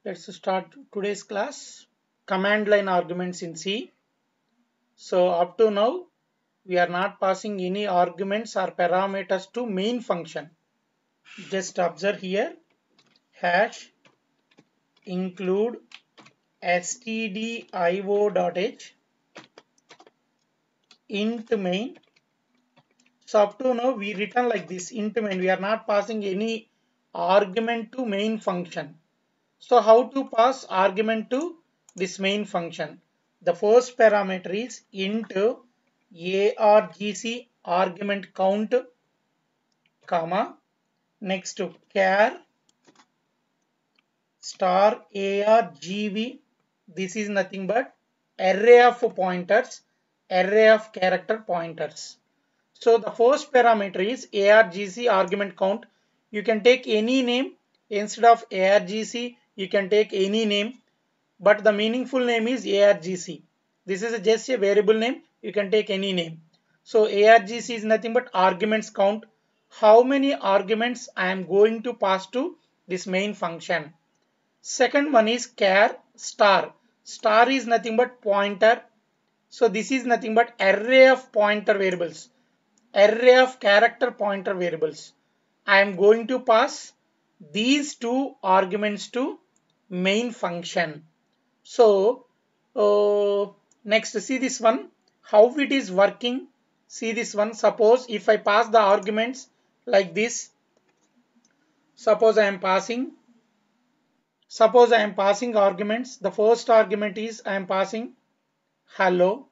Let's start today's class. Command line arguments in C. So up to now, we are not passing any arguments or parameters to main function. Just observe here, hash include stdio.h int main. So up to now, we written like this int main. We are not passing any argument to main function. So how to pass argument to this main function? The first parameter is int argc argument count, comma, next to char star argv. This is nothing but array of pointers, array of character pointers. So the first parameter is argc argument count. You can take any name instead of argc. You can take any name, but the meaningful name is argc. This is just a variable name. You can take any name. So argc is nothing but arguments count. How many arguments I am going to pass to this main function. Second one is char star. Star is nothing but pointer. So this is nothing but array of pointer variables, array of character pointer variables. I am going to pass these two arguments to main function. So next, see this one, how it is working. See this one. Suppose if I pass the arguments like this, suppose I am passing arguments. The first argument is I am passing hello.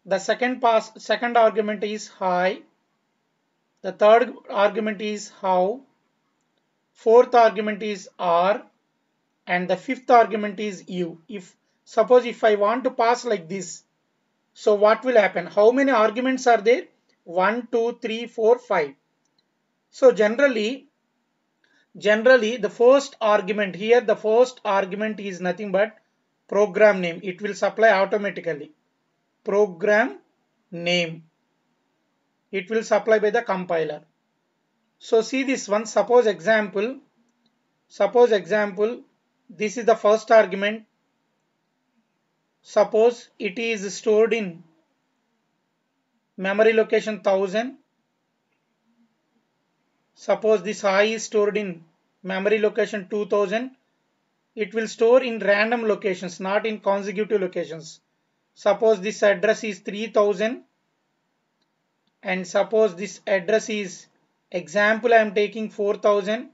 The second argument is hi. The third argument is how. Fourth argument is are, and the fifth argument is you. Suppose I want to pass like this, so what will happen? How many arguments are there? 1, 2, 3, 4, 5. So generally the first argument here, the first argument is nothing but program name. It will supply automatically. Program name. It will supply by the compiler. So see this one. Suppose example, this is the first argument. Suppose it is stored in memory location 1000. Suppose this I is stored in memory location 2000. It will store in random locations, not in consecutive locations. Suppose this address is 3000, and suppose this address is, example I am taking 4000.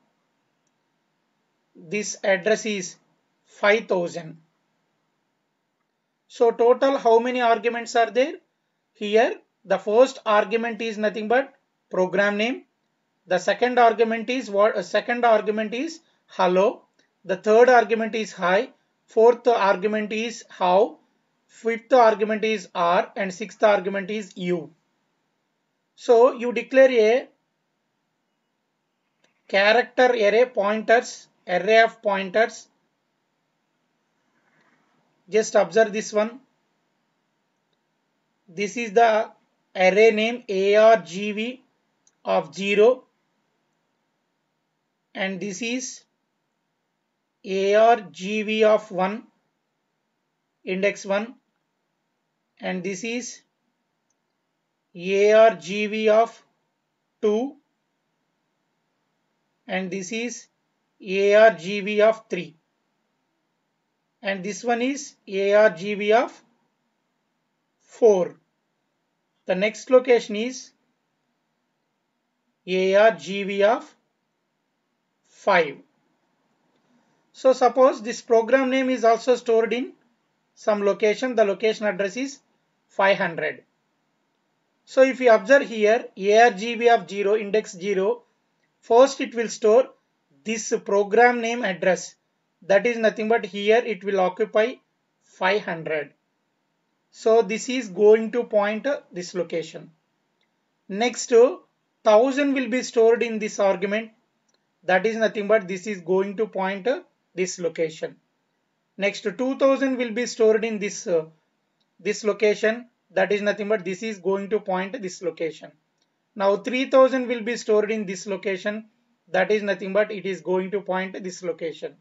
This address is 5000. So total how many arguments are there? Here the first argument is nothing but program name. The second argument is what? Second argument is hello. The third argument is hi. Fourth argument is how. Fifth argument is are, and sixth argument is you. So you declare a character array pointers, array of pointers. Just observe this one. This is the array name argv of 0, and this is argv of 1, index 1, and this is argv of 2, and this is argv of 3, and this one is argv of 4. The next location is argv of 5. So suppose this program name is also stored in some location. The location address is 500. So if you observe here, argv of 0, index 0, first it will store this program name address. That is nothing but here it will occupy 500. So this is going to point this location. Next, 1000 will be stored in this argument. That is nothing but this is going to point this location. Next, 2000 will be stored in this location. That is nothing but this is going to point this location. Now 3000 will be stored in this location. That is nothing but it is going to point this location.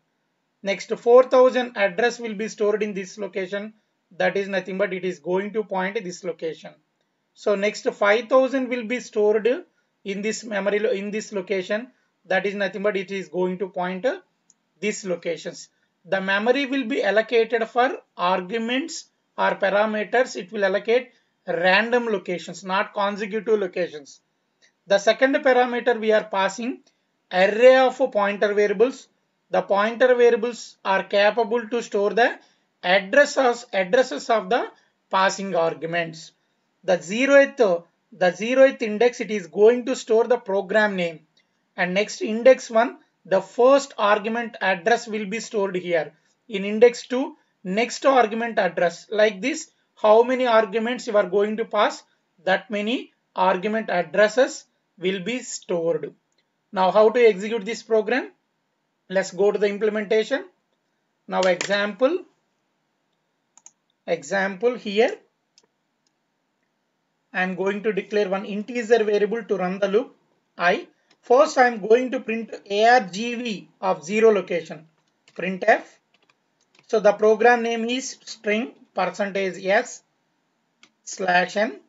Next 4000 address will be stored in this location. That is nothing but it is going to point this location. So next 5000 will be stored in this memory in this location. That is nothing but it is going to point these locations. The memory will be allocated for arguments or parameters. It will allocate random locations, not consecutive locations. The second parameter we are passing array of pointer variables. The pointer variables are capable to store the addresses of the passing arguments. The zeroth index, it is going to store the program name, and next index 1, the first argument address will be stored here. In index 2, next argument address. Like this, how many arguments you are going to pass, that many argument addresses will be stored. Now how to execute this program? Let's go to the implementation. Now example here, I am going to declare one integer variable to run the loop I. First I am going to print argv of 0 location, printf. So the program name is string %s /n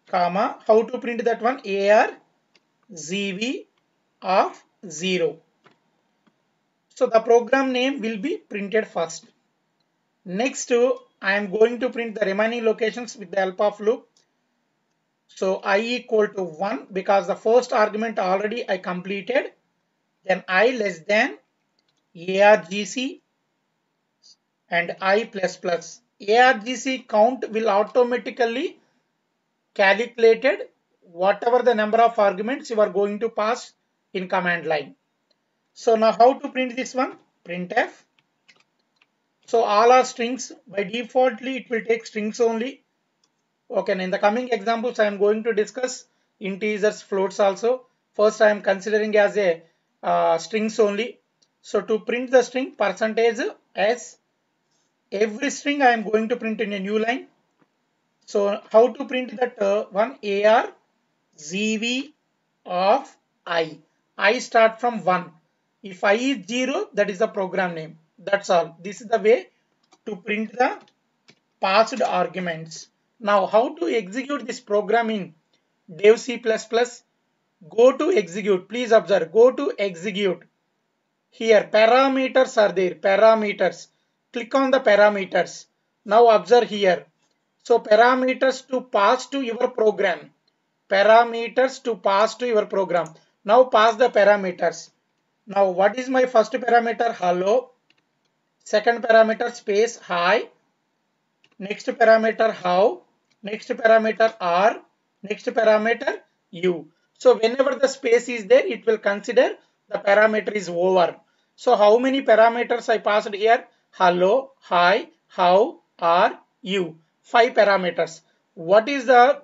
comma, how to print that one, argv of 0. So the program name will be printed first. Next I am going to print the remaining locations with the help of loop. So I equal to 1 because the first argument already I completed. Then I less than argc and I plus plus. Argc count will automatically calculated whatever the number of arguments you are going to pass in command line. So now how to print this one? Printf. So all are strings. By defaultly it will take strings only. Okay, in the coming examples I am going to discuss integers, floats also. First I am considering as a strings only. So to print the string %s, every string I am going to print in a new line. So how to print that one, argv of I. I start from 1. If I is 0, that is the program name. That's all. This is the way to print the passed arguments. Now how to execute this program in Dev C++? Go to execute. Please observe. Go to execute. Here parameters are there. Parameters. Click on the parameters. Now observe here. So parameters to pass to your program. Parameters to pass to your program. Now pass the parameters. Now what is my first parameter? Hello. Second parameter space hi. Next parameter how. Next parameter are. Next parameter you. So whenever the space is there, it will consider the parameter is over. So how many parameters I passed here? Hello, hi, how, are, you. 5 parameters. What is the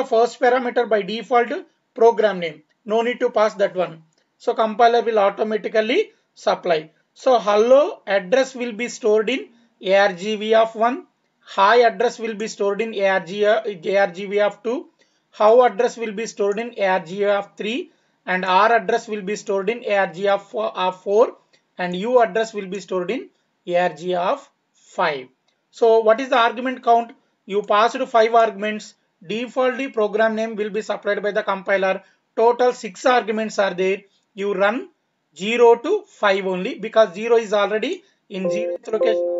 first parameter by default? Program name. No need to pass that one. So compiler will automatically supply. So hello address will be stored in argv of 1. Hi address will be stored in argv of 2. How address will be stored in argv of 3. And R address will be stored in arg of 4. And U address will be stored in arg of 5. So what is the argument count? You passed 5 arguments. Defaultly program name will be supplied by the compiler. Total 6 arguments are there. You run 0 to 5 only because 0 is already in 0th location.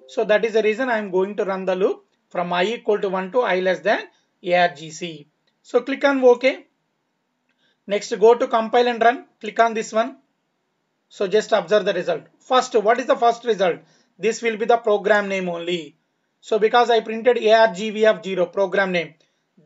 So that is the reason I am going to run the loop from I equal to 1 to I less than argc. So click on OK. Next go to compile and run. Click on this one. So just observe the result. First, what is the first result? This will be the program name only. So because I printed argv of 0, program name.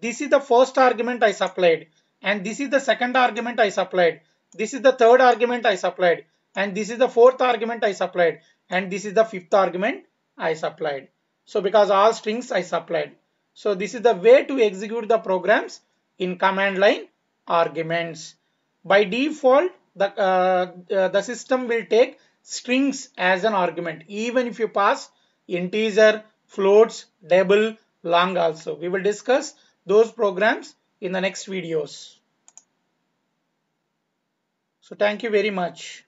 This is the first argument I supplied. And this is the second argument I supplied. This is the third argument I supplied. And this is the fourth argument I supplied. And this is the fifth argument I supplied. So because all strings I supplied. So this is the way to execute the programs in command line arguments. By default, the system will take strings as an argument, even if you pass integer, floats, double, long also. We will discuss those programs in the next videos. So thank you very much.